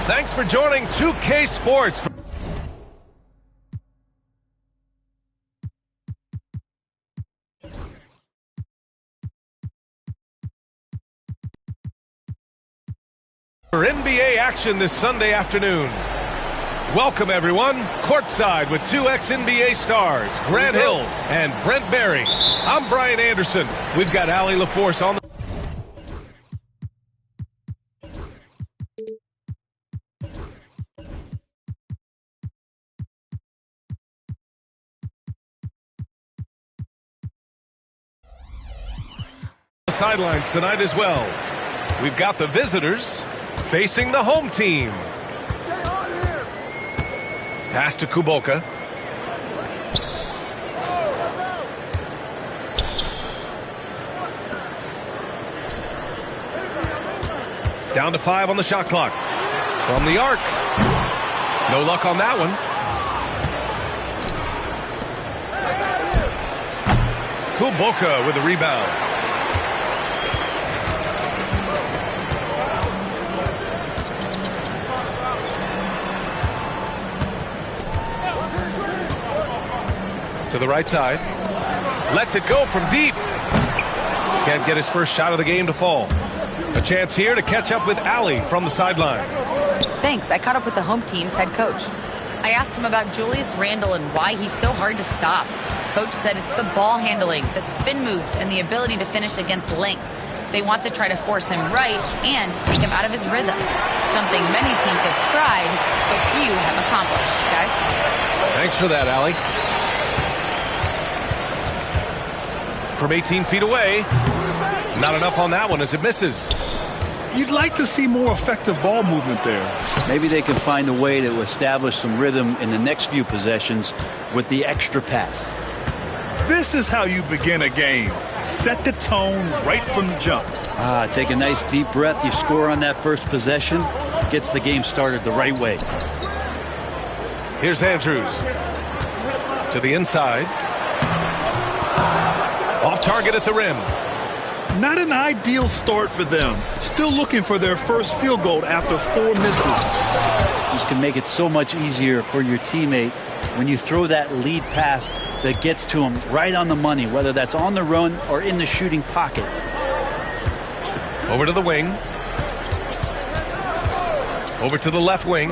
Thanks for joining 2K Sports. For NBA action this Sunday afternoon. Welcome, everyone. Courtside with two ex-NBA stars, Grant Hill and Brent Barry. I'm Brian Anderson. We've got Allie LaForce on the sidelines tonight as well. We've got the visitors facing the home team. Pass to Kuboka. Down to 5 on the shot clock. From the arc. No luck on that one. Kuboka with the rebound. To the right side. Lets it go from deep. Can't get his first shot of the game to fall. A chance here to catch up with Allie from the sideline. Thanks. I caught up with the home team's head coach. I asked him about Julius Randle and why he's so hard to stop. Coach said it's the ball handling, the spin moves, and the ability to finish against length. They want to try to force him right and take him out of his rhythm. Something many teams have tried, but few have accomplished. Guys? Thanks for that, Allie. From 18 feet away. Not enough on that one as it misses. You'd like to see more effective ball movement there. Maybe they can find a way to establish some rhythm in the next few possessions with the extra pass. This is how you begin a game. Set the tone right from the jump. Take a nice deep breath. You score on that first possession. Gets the game started the right way. Here's Andrews. To the inside. Off target at the rim. Not an ideal start for them. Still looking for their first field goal after 4 misses. This can make it so much easier for your teammate when you throw that lead pass that gets to him right on the money, whether that's on the run or in the shooting pocket. Over to the wing. Over to the left wing.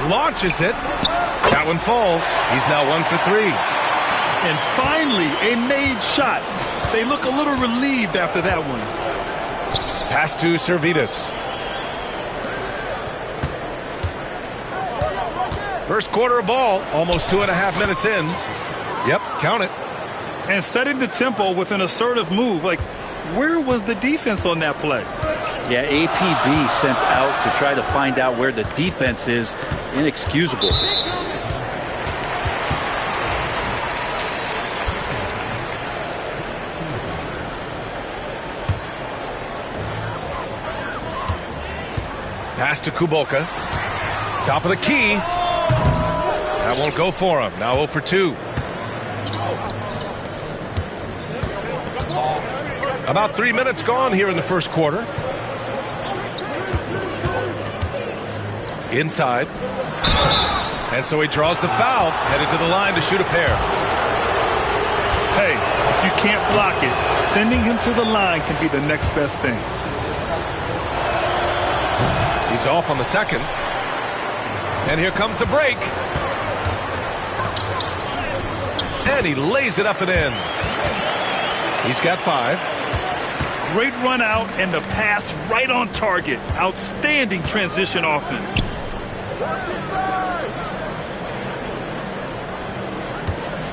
Launches it. That one falls. He's now 1 for 3. And finally, a made shot. They look a little relieved after that one. Pass to Servetus. First quarter of ball, almost 2.5 minutes in. Yep, count it. And setting the tempo with an assertive move. Like, where was the defense on that play? Yeah, APB sent out to try to find out where the defense is. Inexcusable. Pass to Kuboka. Top of the key. That won't go for him. Now 0 for 2. About 3 minutes gone here in the first quarter. Inside. And so he draws the foul. Headed to the line to shoot a pair. Hey, if you can't block it, sending him to the line can be the next best thing. He's off on the second. And here comes the break. And he lays it up and in. He's got 5. Great run out and the pass right on target. Outstanding transition offense.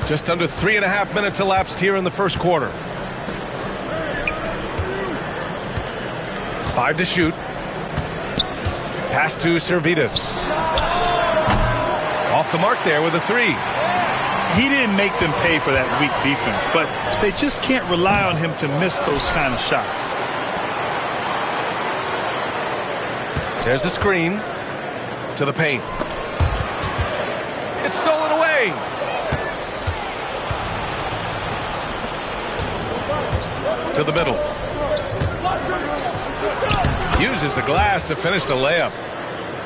Just under 3.5 minutes elapsed here in the first quarter. 5 to shoot. Pass to Zalgiris. Off the mark there with a 3. He didn't make them pay for that weak defense, but they just can't rely on him to miss those kind of shots. There's a screen to the paint. It's stolen away. To the middle. Uses the glass to finish the layup.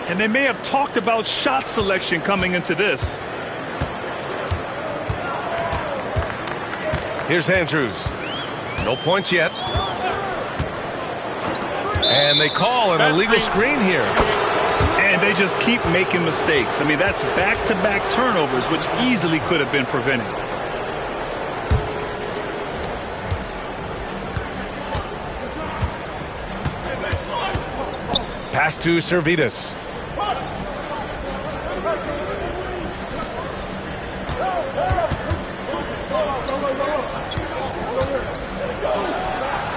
And they may have talked about shot selection coming into this. Here's Andrews. No points yet. And they call an illegal screen here. And they just keep making mistakes. I mean, that's back-to-back turnovers, which easily could have been prevented. Pass to Zalgiris.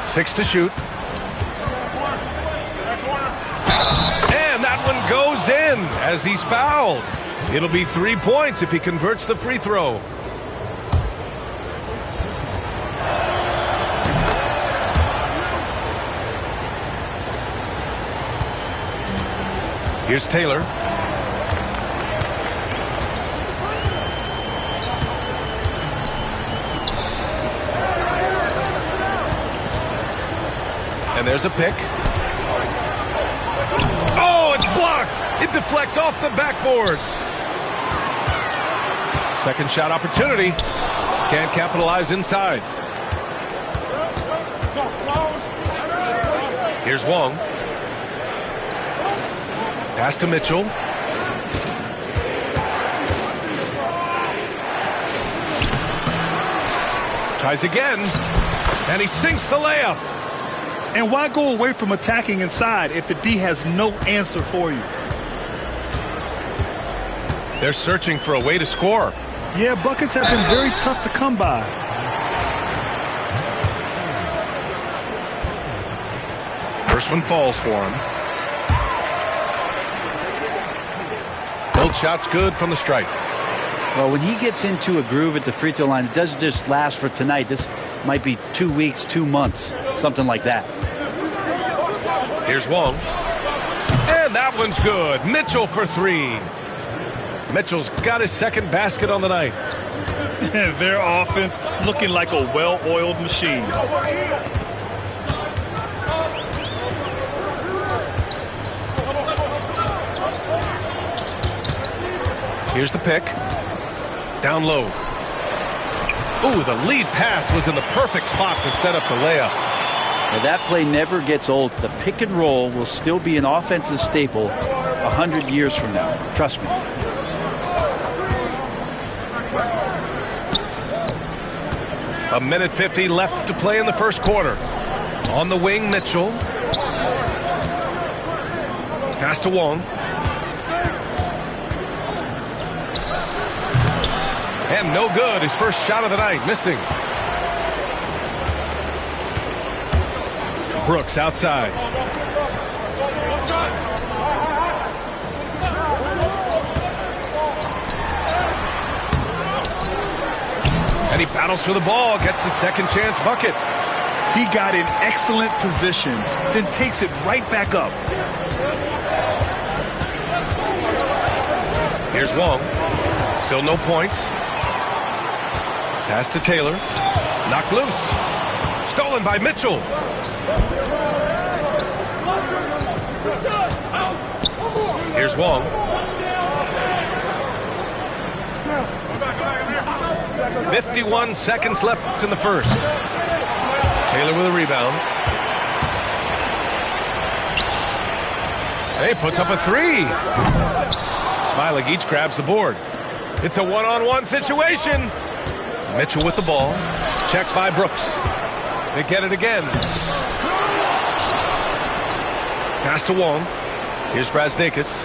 Six to shoot. And that one goes in as he's fouled. It'll be 3 points if he converts the free throw. Here's Taylor. And there's a pick. Oh, it's blocked. It deflects off the backboard. Second shot opportunity. Can't capitalize inside. Here's Wong. Pass to Mitchell. Tries again. And he sinks the layup. And why go away from attacking inside if the D has no answer for you? They're searching for a way to score. Yeah, buckets have been very tough to come by. First one falls for him. Both shots good from the stripe. Well, when he gets into a groove at the free throw line, it doesn't just last for tonight. This might be 2 weeks, 2 months, something like that. Here's Wong. And that one's good. Mitchell for 3. Mitchell's got his second basket on the night. Their offense looking like a well-oiled machine. Here's the pick. Down low. Ooh, the lead pass was in the perfect spot to set up the layup. Now, that play never gets old. The pick and roll will still be an offensive staple 100 years from now. Trust me. A minute 50 left to play in the first quarter. On the wing, Mitchell. Pass to Wong. And no good. His first shot of the night, missing. Brooks outside. And he battles for the ball, gets the second chance bucket. He got in excellent position, then takes it right back up. Here's Wong. Still no points. Pass to Taylor. Knocked loose. Stolen by Mitchell. Here's Wong. "51 seconds left in the first." Taylor with a rebound. And he puts up a 3. Smiley each grabs the board. It's a one-on-one situation. Mitchell with the ball. Check by Brooks. They get it again. Pass to Wong. Here's Brazdakis.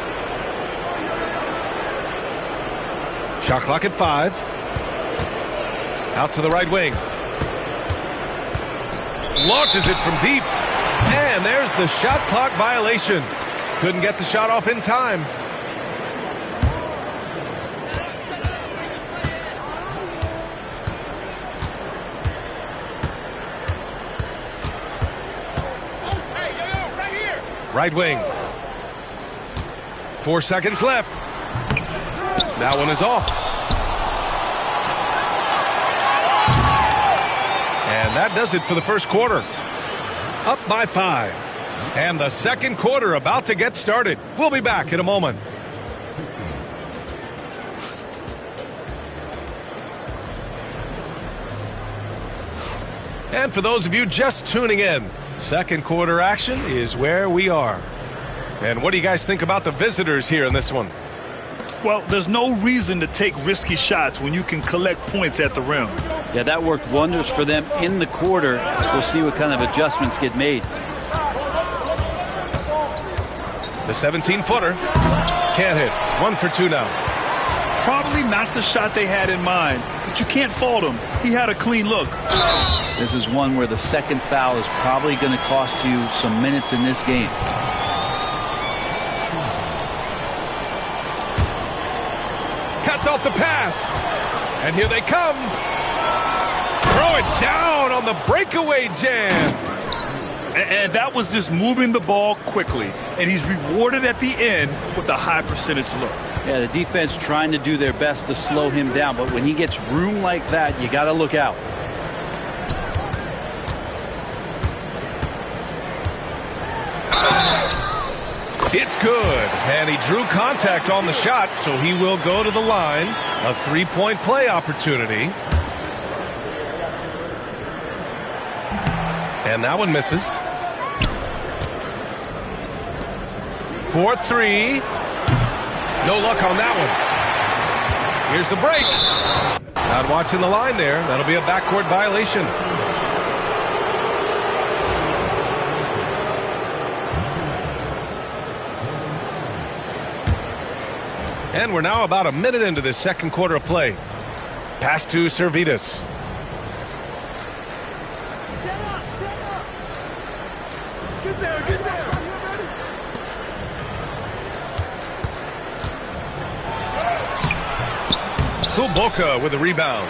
Shot clock at 5. Out to the right wing. Launches it from deep. And there's the shot clock violation. Couldn't get the shot off in time. Right wing. 4 seconds left. That one is off. And that does it for the first quarter. Up by 5. And the second quarter about to get started. We'll be back in a moment. And for those of you just tuning in, second quarter action is where we are. And what do you guys think about the visitors here in this one? Well, there's no reason to take risky shots when you can collect points at the rim. Yeah, that worked wonders for them in the quarter. We'll see what kind of adjustments get made. The 17-footer can't hit. 1 for 2 now. Probably not the shot they had in mind, but you can't fault him. He had a clean look. This is one where the second foul is probably going to cost you some minutes in this game. Cuts off the pass. And here they come. Throw it down on the breakaway jam. And that was just moving the ball quickly. And he's rewarded at the end with a high percentage look. Yeah, the defense trying to do their best to slow him down. But when he gets room like that, you got to look out. It's good. And he drew contact on the shot, so he will go to the line. A three-point play opportunity. And that one misses. 4-3. No luck on that one. Here's the break. Not watching the line there. That'll be a backcourt violation. And we're now about a minute into this second quarter of play. Pass to Servetus. Kuboka with a rebound.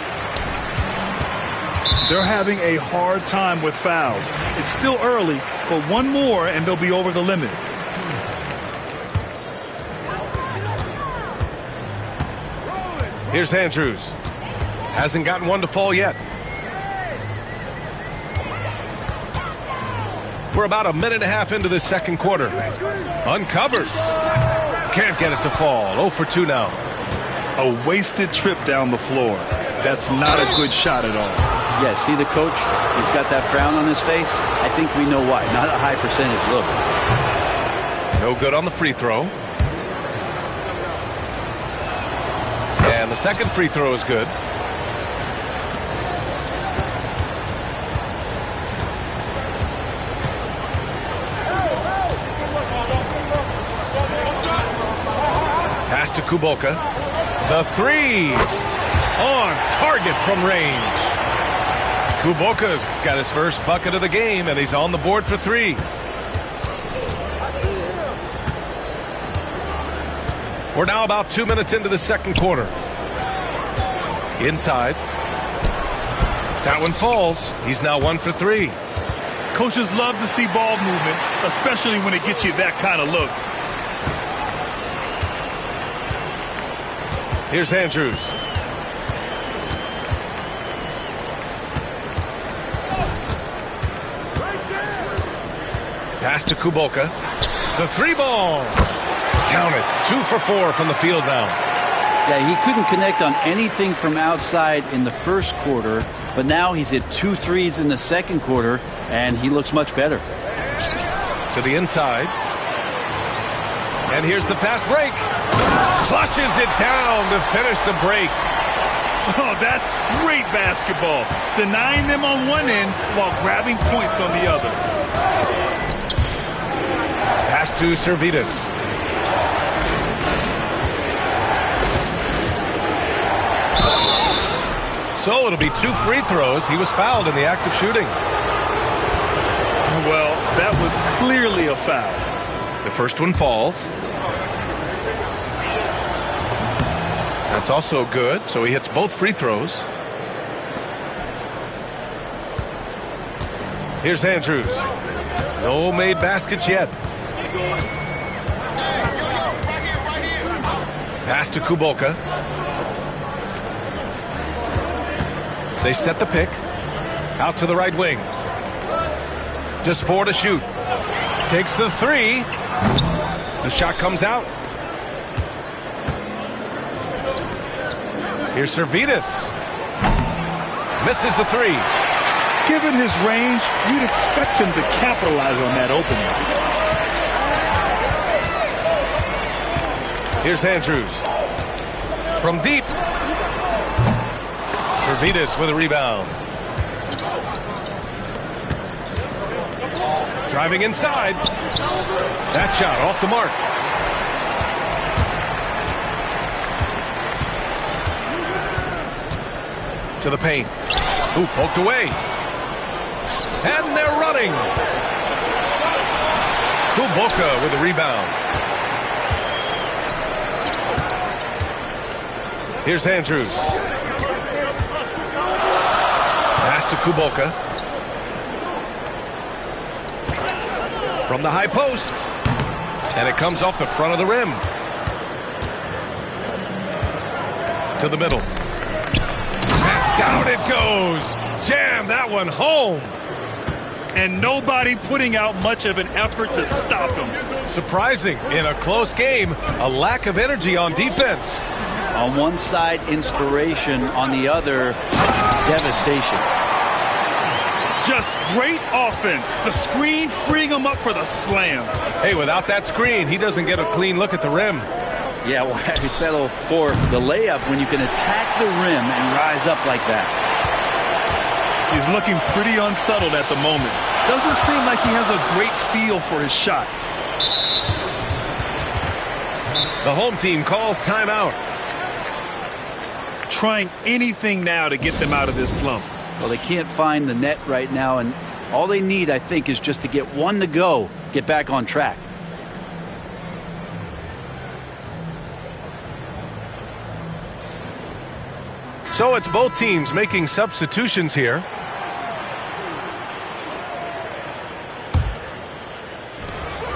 They're having a hard time with fouls. It's still early, but one more and they'll be over the limit. Here's Andrews. Hasn't gotten one to fall yet. We're about a minute and a half into this second quarter. Uncovered. Can't get it to fall. 0 for 2 now. A wasted trip down the floor. That's not a good shot at all. Yeah, see the coach? He's got that frown on his face. I think we know why. Not a high percentage look. No good on the free throw. And the second free throw is good. Pass to Kuboka. The three on target from range. Kuboka's got his first bucket of the game, and he's on the board for 3. We're now about 2 minutes into the second quarter. Inside. That one falls. He's now 1 for 3. Coaches love to see ball movement, especially when it gets you that kind of look. Here's Andrews. Pass to Kuboka. The 3-ball. Count it. 2 for 4 from the field now. Yeah, he couldn't connect on anything from outside in the first quarter, but now he's hit 2 threes in the second quarter, and he looks much better. To the inside. And here's the fast break. Flushes it down to finish the break. Oh, that's great basketball. Denying them on one end while grabbing points on the other. Pass to Servetus. So it'll be 2 free throws. He was fouled in the act of shooting. Well, that was clearly a foul. The first one falls. That's also good, so he hits both free throws. Here's Andrews. No made baskets yet. Pass to Kuboka. They set the pick. Out to the right wing. Just 4 to shoot. Takes the 3. The shot comes out. Here's Servetus. Misses the 3. Given his range, you'd expect him to capitalize on that opening. Here's Andrews. From deep. Servetus with a rebound. Driving inside. That shot off the mark. To the paint. Ooh, poked away. And they're running. Kuboka with a rebound. Here's Andrews. Pass to Kuboka. From the high post. And it comes off the front of the rim. To the middle. And down it goes. Jam that one home. And nobody putting out much of an effort to stop him. Surprising. In a close game, a lack of energy on defense. On one side, inspiration. On the other, devastation. Just great offense. The screen freeing him up for the slam. Hey, without that screen, he doesn't get a clean look at the rim. Yeah, why settle for the layup when you can attack the rim and rise up like that? He's looking pretty unsettled at the moment. Doesn't seem like he has a great feel for his shot. The home team calls timeout. Trying anything now to get them out of this slump. Well, they can't find the net right now, and all they need, I think, is just to get one to go, get back on track. So it's both teams making substitutions here.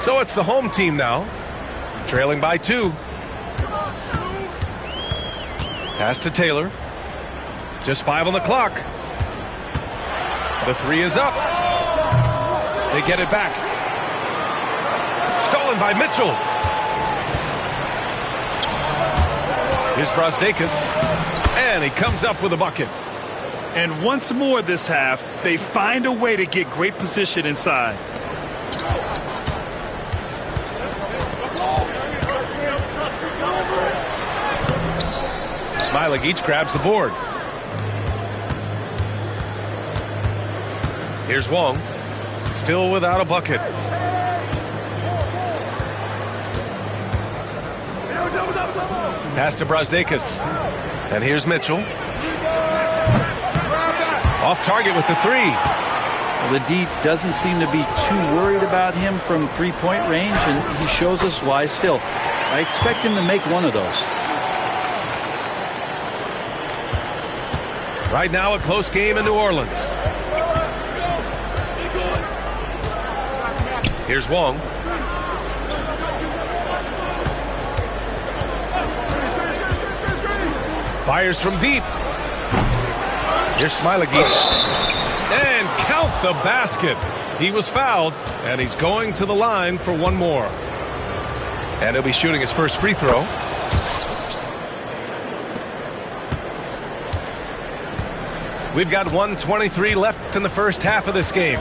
So it's the home team now, trailing by 2. Pass to Taylor. Just 5 on the clock. The 3 is up. They get it back. Stolen by Mitchell. Here's Brazdeikis. And he comes up with a bucket. And once more this half, they find a way to get great position inside. Smiley each grabs the board. Here's Wong. Still without a bucket. Pass to Brazdeikis. And here's Mitchell. Off target with the 3. Well, the D doesn't seem to be too worried about him from three-point range, and he shows us why still. I expect him to make one of those. Right now a close game in New Orleans. Here's Wong. Fires from deep. Here's Smailagic. And count the basket. He was fouled, and he's going to the line for one more. And he'll be shooting his first free throw. We've got 1:23 left in the first half of this game.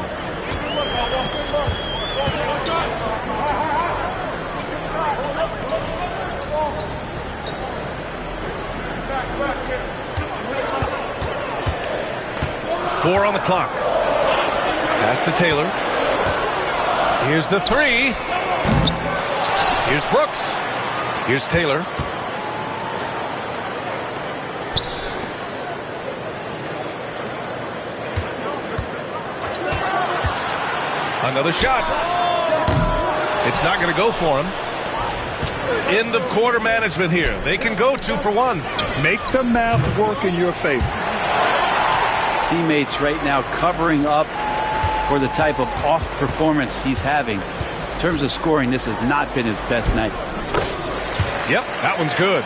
4 on the clock. Pass to Taylor. Here's the 3. Here's Brooks. Here's Taylor. Another shot. It's not going to go for him. End of quarter management here. They can go 2 for 1. Make the math work in your favor. Teammates right now covering up for the type of off performance he's having. In terms of scoring, this has not been his best night. Yep, that one's good.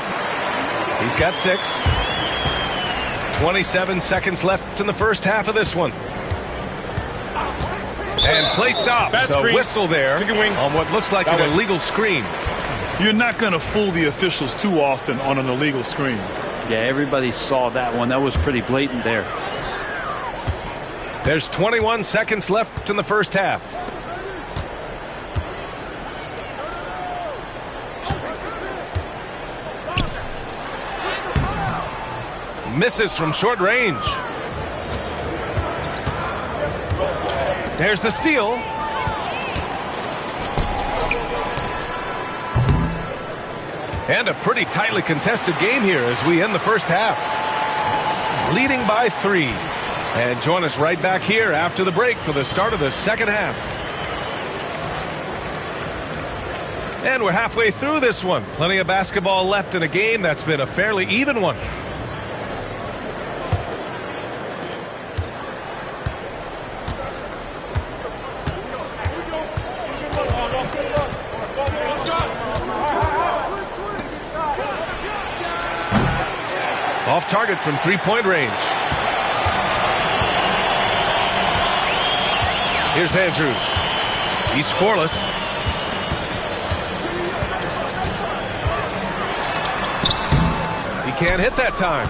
He's got 6. 27 seconds left in the first half of this one. And play stops. A whistle there on what looks like an illegal screen. You're not going to fool the officials too often on an illegal screen. Yeah, everybody saw that one. That was pretty blatant there. There's 21 seconds left in the first half. Misses from short range. There's the steal. And a pretty tightly contested game here as we end the first half. Leading by 3. And join us right back here after the break for the start of the second half. And we're halfway through this one. Plenty of basketball left in a game that's been a fairly even one. Off target from 3-point range. Here's Andrews. He's scoreless. He can't hit that time.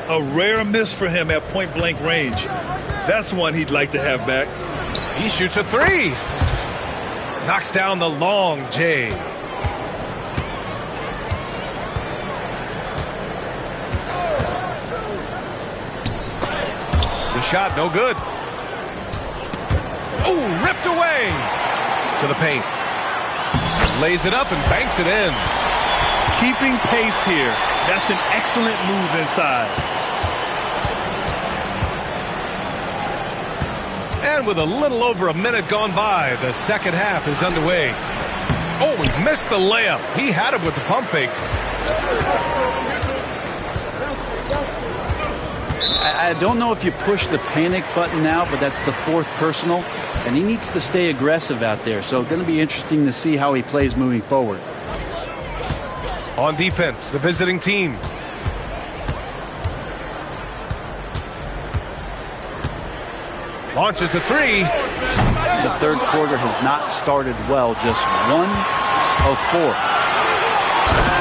A rare miss for him at point-blank range. That's one he'd like to have back. He shoots a 3. Knocks down the long J. The shot, no good. Oh, ripped away to the paint. Lays it up and banks it in. Keeping pace here. That's an excellent move inside. And with a little over a minute gone by, the second half is underway. Oh, he missed the layup. He had it with the pump fake. I don't know if you push the panic button now, but that's the 4th personal, and he needs to stay aggressive out there. So going to be interesting to see how he plays moving forward. On defense, the visiting team. Launches a 3. The third quarter has not started well, just 1 of 4.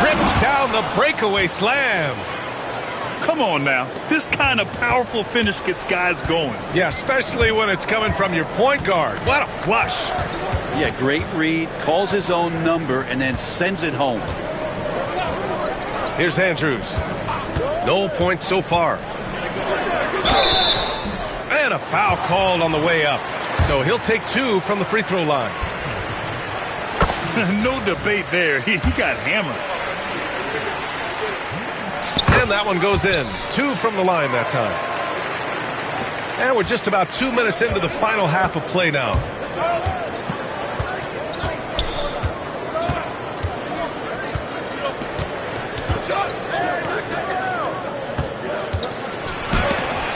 Rips down the breakaway slam. Come on now. This kind of powerful finish gets guys going. Yeah, especially when it's coming from your point guard. What a flush. Yeah, great read, calls his own number, and then sends it home. Here's Andrews. No points so far. And a foul called on the way up. So he'll take 2 from the free throw line. No debate there. He got hammered. And that one goes in. 2 from the line that time. And we're just about 2 minutes into the final half of play now.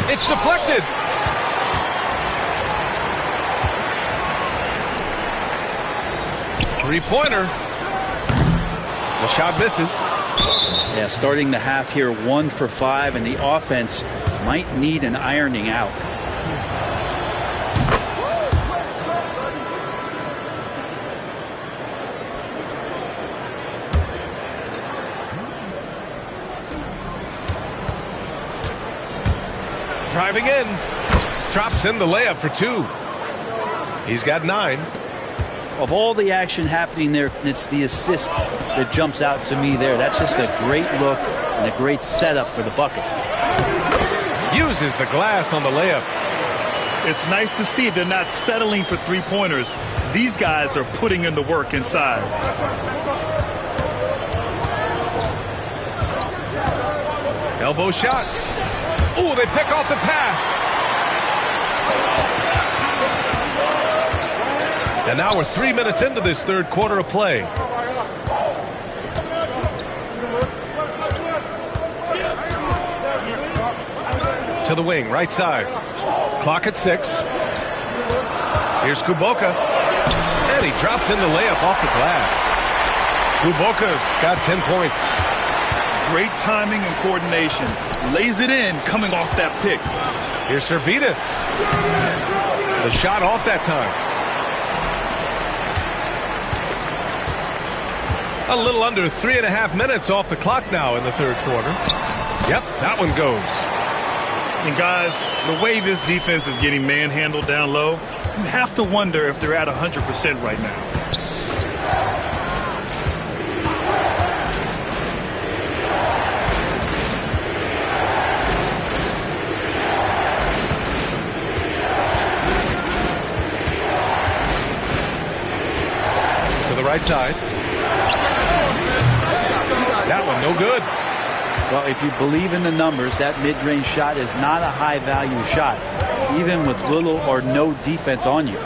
It's deflected. Three-pointer. The shot misses. Yeah, starting the half here 1 for 5, and the offense might need an ironing out. Driving in. Drops in the layup for 2. He's got 9. Of all the action happening there, it's the assist that jumps out to me there. That's just a great look and a great setup for the bucket. Uses the glass on the layup. It's nice to see they're not settling for three-pointers. These guys are putting in the work inside. Elbow shot. Ooh, they pick off the pass. And now we're 3 minutes into this third quarter of play. To the wing, right side. Clock at 6. Here's Kuboka. And he drops in the layup off the glass. Kuboka's got 10 points. Great timing and coordination. Lays it in coming off that pick. Here's Servetus. The shot off that time. A little under 3.5 minutes off the clock now in the third quarter. Yep, that one goes. And guys, the way this defense is getting manhandled down low, you have to wonder if they're at 100% right now. To the right side. That one no good. Well, if you believe in the numbers, that mid-range shot is not a high-value shot, even with little or no defense on you.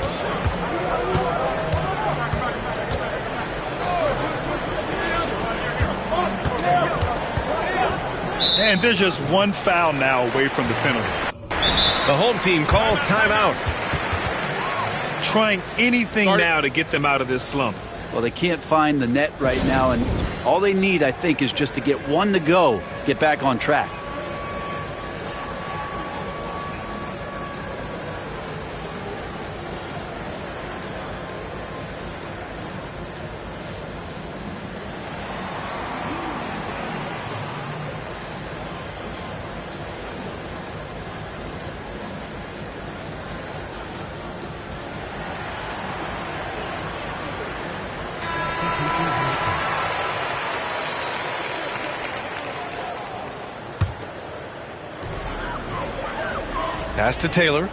And there's just one foul now away from the penalty. The home team calls timeout. Trying anything now to get them out of this slump. Well, they can't find the net right now, and all they need, I think, is just to get one to go, get back on track. Pass to Taylor.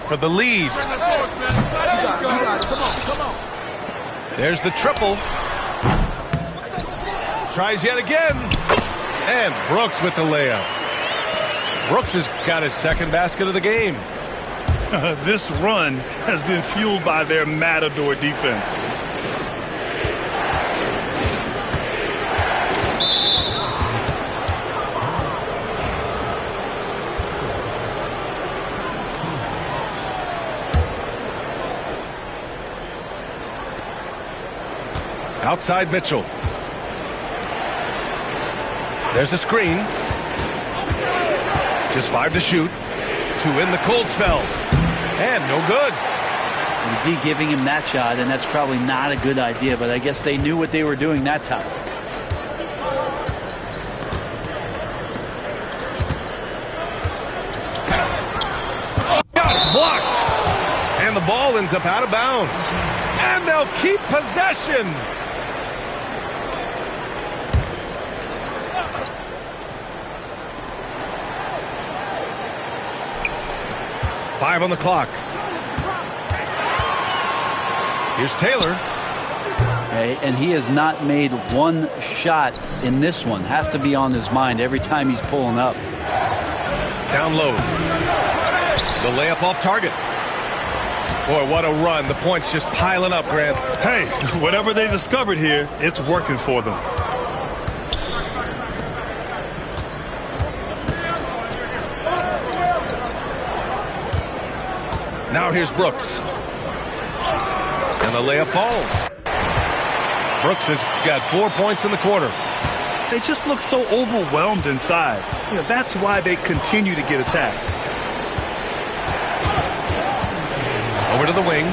For the lead. There's the triple. Tries yet again. And Brooks with the layup. Brooks has got his second basket of the game. This run has been fueled by their matador defense. Outside Mitchell. There's a screen. Just 5 to shoot. 2 in the cold spell. And no good. And D giving him that shot, and that's probably not a good idea, but I guess they knew what they were doing that time. Shot's blocked. And the ball ends up out of bounds. And they'll keep possession. Five on the clock. Here's Taylor. Okay, and he has not made one shot in this one. Has to be on his mind every time he's pulling up. Down low. The layup off target. Boy, what a run. The points just piling up, Grant. Hey, whatever they discovered here, it's working for them. Now here's Brooks. And the layup falls. Brooks has got 4 points in the quarter. They just look so overwhelmed inside. You know, that's why they continue to get attacked. Over to the wing.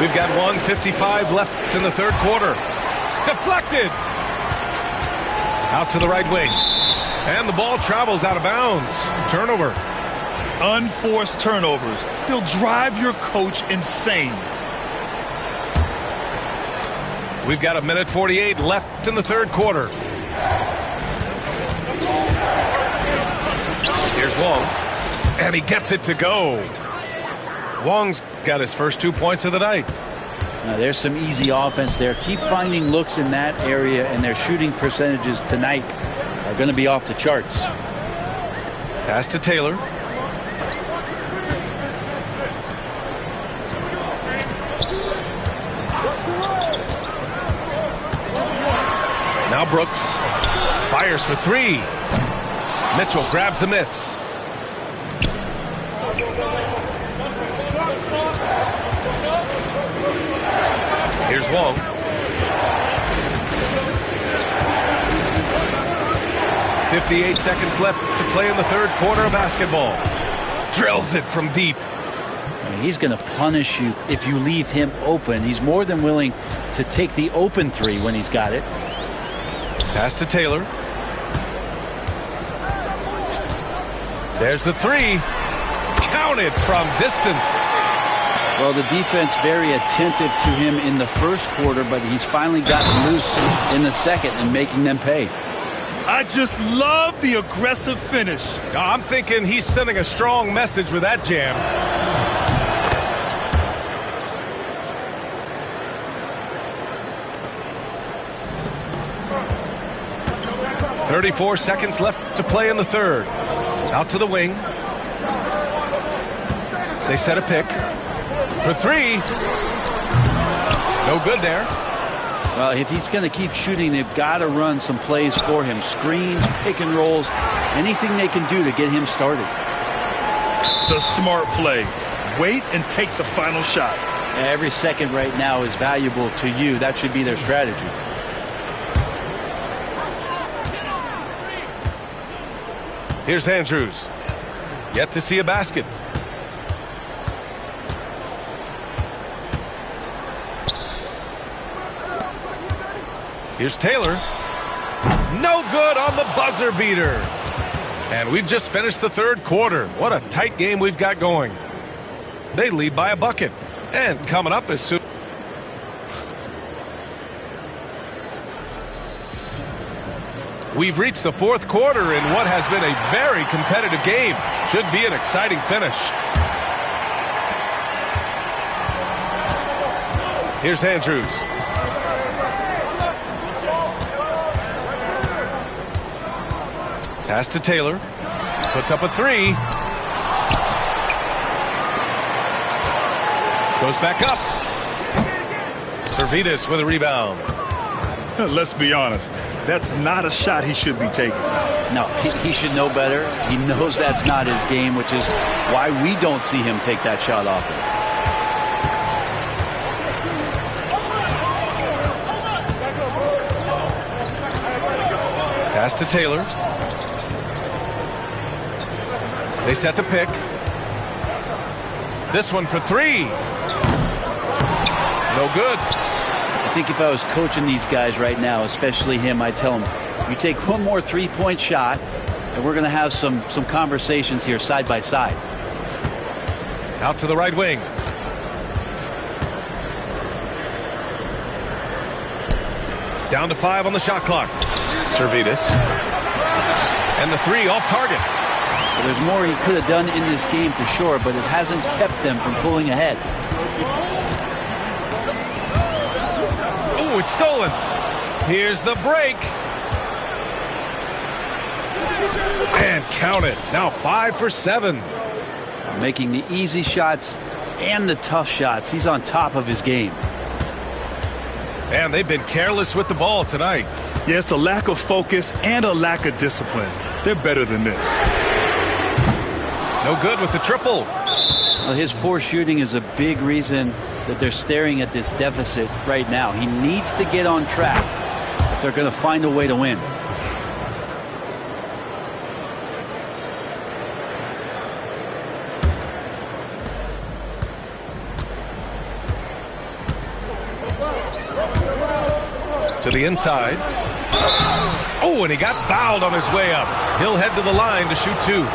We've got 1:55 left in the third quarter. Deflected. Out to the right wing. And the ball travels out of bounds. Turnover. Unforced turnovers. They'll drive your coach insane. We've got 1:48 left in the third quarter. Here's Wong, and he gets it to go. Wong's got his first 2 points of the night. Now, there's some easy offense there. Keep finding looks in that area, and their shooting percentages tonight are going to be off the charts. Pass to Taylor. Now Brooks fires for three. Mitchell grabs a miss. Here's Wong. .58 seconds left to play in the third quarter of basketball. Drills it from deep. He's going to punish you if you leave him open. He's more than willing to take the open three when he's got it. Pass to Taylor. There's the three. Counted from distance. Well, the defense very attentive to him in the first quarter, but he's finally gotten loose in the second and making them pay. I just love the aggressive finish. I'm thinking he's sending a strong message with that jam. .34 seconds left to play in the third. Out to the wing. They set a pick. For three. No good there. Well, if he's going to keep shooting, they've got to run some plays for him. Screens, pick and rolls, anything they can do to get him started. The smart play. Wait and take the final shot. Every second right now is valuable to you. That should be their strategy. Here's Andrews. Yet to see a basket. Here's Taylor. No good on the buzzer beater. And we've just finished the third quarter. What a tight game we've got going. They lead by a bucket. And coming up as soon. We've reached the fourth quarter in what has been a very competitive game. Should be an exciting finish. Here's Andrews. Pass to Taylor. Puts up a three. Goes back up. Zalgiris with a rebound. Let's be honest. That's not a shot he should be taking. No, he should know better. He knows that's not his game, which is why we don't see him take that shot often. Pass to Taylor. They set the pick. This one for three. No good. I think if I was coaching these guys right now, especially him, I'd tell him, you take one more three-point shot, and we're going to have some conversations here side by side. Out to the right wing. Down to 5 on the shot clock. Zalgiris. And the three off target. Well, there's more he could have done in this game for sure, but it hasn't kept them from pulling ahead. Oh, it's stolen. Here's the break. And count it. Now 5 for 7. Making the easy shots and the tough shots. He's on top of his game. And they've been careless with the ball tonight. Yeah, it's a lack of focus and a lack of discipline. They're better than this. No good with the triple. Well, his poor shooting is a big reason that they're staring at this deficit right now. He needs to get on track if they're going to find a way to win. To the inside. Oh, and he got fouled on his way up. He'll head to the line to shoot two.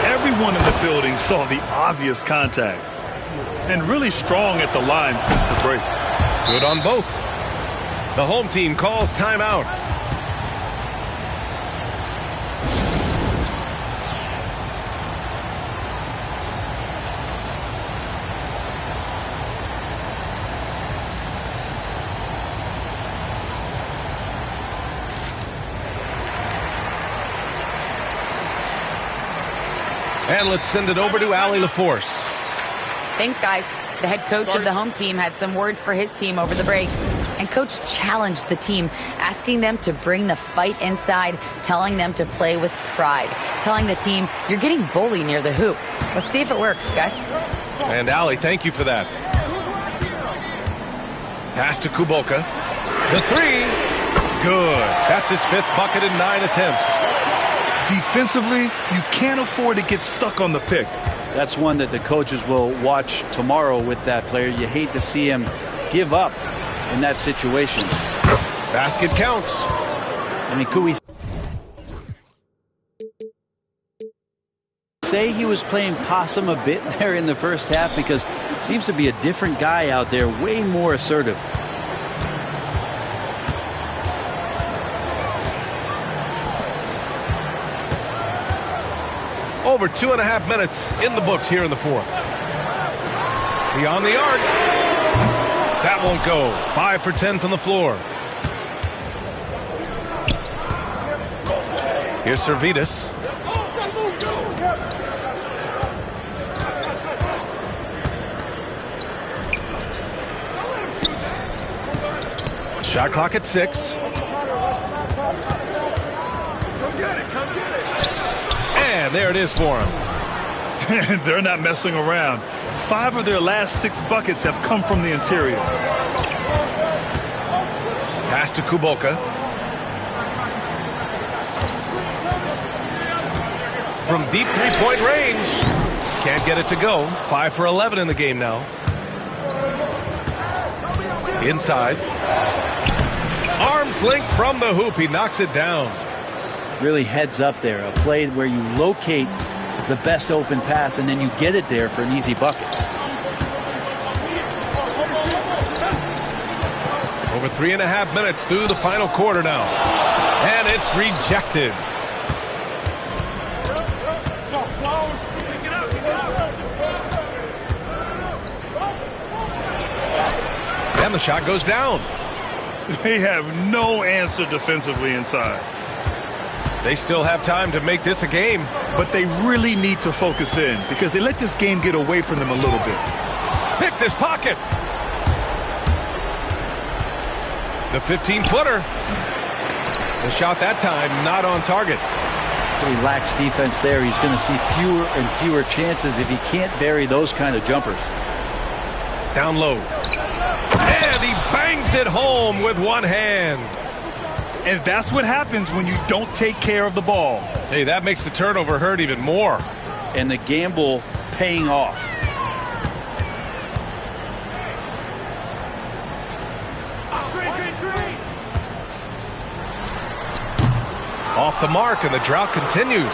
Everyone in the building saw the obvious contact. And really strong at the line since the break. Good on both. The home team calls timeout. And let's send it over to Allie LaForce. Thanks, guys. The head coach of the home team had some words for his team over the break. And coach challenged the team, asking them to bring the fight inside, telling them to play with pride, telling the team, you're getting bullied near the hoop. Let's see if it works, guys. And Allie, thank you for that. Pass to Kuboka. The three. Good. That's his 5th bucket in 9 attempts. Defensively, you can't afford to get stuck on the pick. That's one that the coaches will watch tomorrow with that player. You hate to see him give up in that situation. Basket counts. I mean, could we say he was playing possum a bit there in the first half? Because it seems to be a different guy out there, way more assertive. Over 2.5 minutes in the books here in the 4th. Beyond the arc. That won't go. 5 for 10 from the floor. Here's Servetus. Shot clock at 6. And there it is for him. They're not messing around. 5 of their last 6 buckets have come from the interior. Pass to Kuboka. From deep three-point range. Can't get it to go. 5 for 11 in the game now. Inside. Arms length from the hoop. He knocks it down. Really heads up there. A play where you locate the best open pass and then you get it there for an easy bucket. Over 3.5 minutes through the final quarter now. And it's rejected. And the shot goes down. They have no answer defensively inside. They still have time to make this a game. But they really need to focus in because they let this game get away from them a little bit. Pick this pocket. The 15-footer. The shot that time not on target. Pretty lax defense there. He's going to see fewer and fewer chances if he can't bury those kind of jumpers. Down low. And he bangs it home with one hand. And that's what happens when you don't take care of the ball. Hey, that makes the turnover hurt even more. And the gamble paying off. Off the mark, and the drought continues.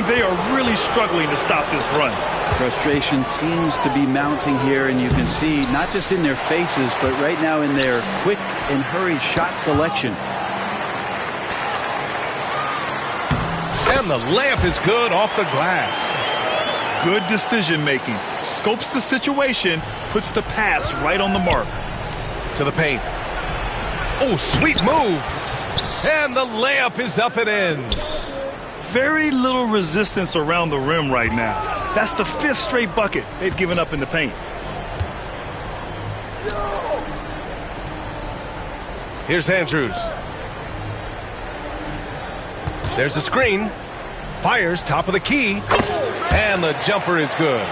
They are really struggling to stop this run. Frustration seems to be mounting here, and you can see not just in their faces, but right now in their quick and hurried shot selection. And the layup is good off the glass. Good decision making. Scopes the situation, puts the pass right on the mark. To the paint. Oh, sweet move. And the layup is up and in. Very little resistance around the rim right now. That's the 5th straight bucket they've given up in the paint. Here's Andrews. There's a screen. Fires top of the key. And the jumper is good.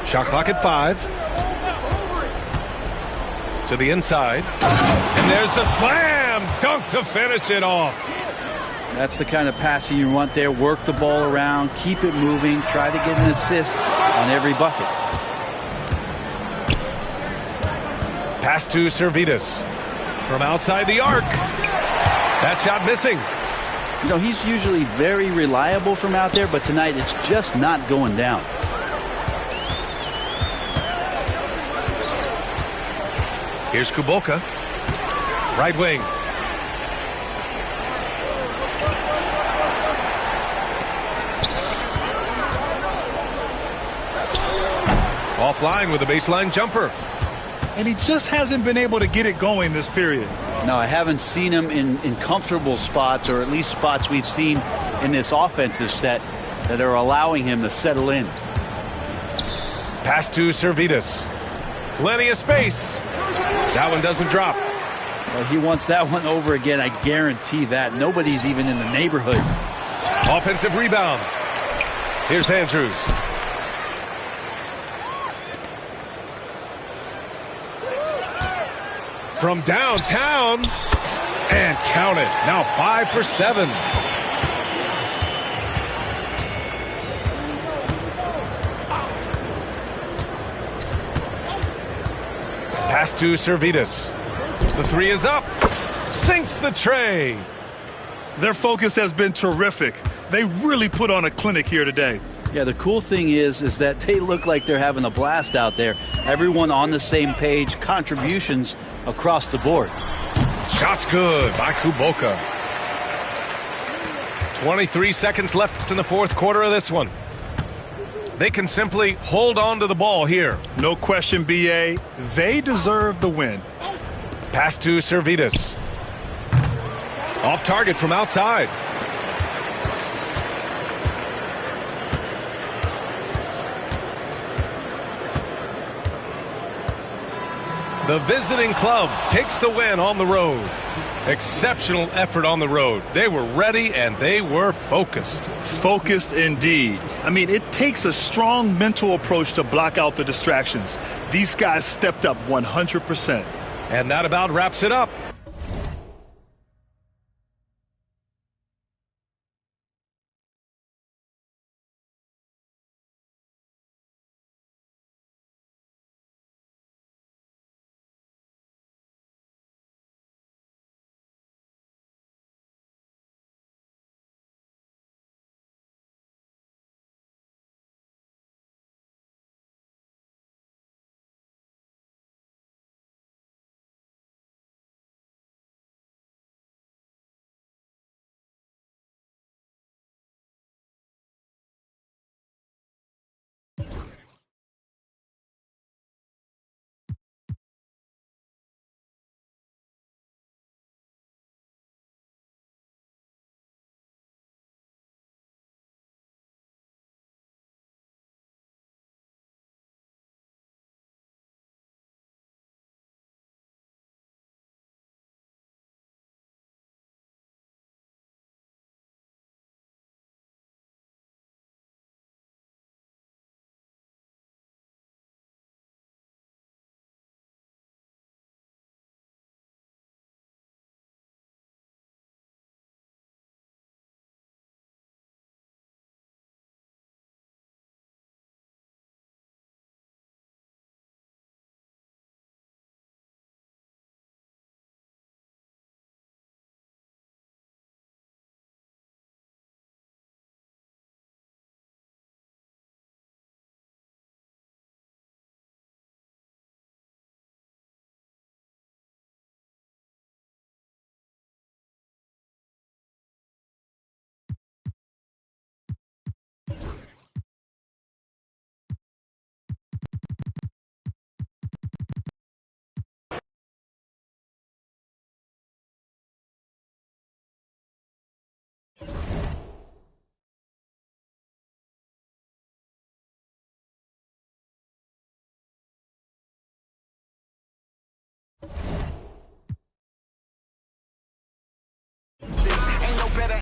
Shot clock at 5. To the inside. And there's the slam dunk to finish it off. That's the kind of passing you want there. Work the ball around, keep it moving, try to get an assist on every bucket. Pass to Servetus. From outside the arc. That shot missing. You know, he's usually very reliable from out there, but tonight it's just not going down. Here's Kuboka. Right wing. Offline with a baseline jumper. And he just hasn't been able to get it going this period. No, I haven't seen him in comfortable spots, or at least spots we've seen in this offensive set that are allowing him to settle in. Pass to Servetus. Plenty of space. That one doesn't drop. Well, he wants that one over again, I guarantee that. Nobody's even in the neighborhood. Offensive rebound. Here's Andrews. From downtown. And count it. Now 5 for 7. Pass to Servetus. The three is up. Sinks the tray. Their focus has been terrific. They really put on a clinic here today. Yeah, the cool thing is that they look like they're having a blast out there. Everyone on the same page, contributions across the board. Shot's good by Kuboka. 23 seconds left in the fourth quarter of this one. They can simply hold on to the ball here. No question, B.A. They deserve the win. Pass to Servetus. Off target from outside. The visiting club takes the win on the road. Exceptional effort on the road. They were ready and they were focused. Focused indeed. I mean, it takes a strong mental approach to block out the distractions. These guys stepped up 100%. And that about wraps it up.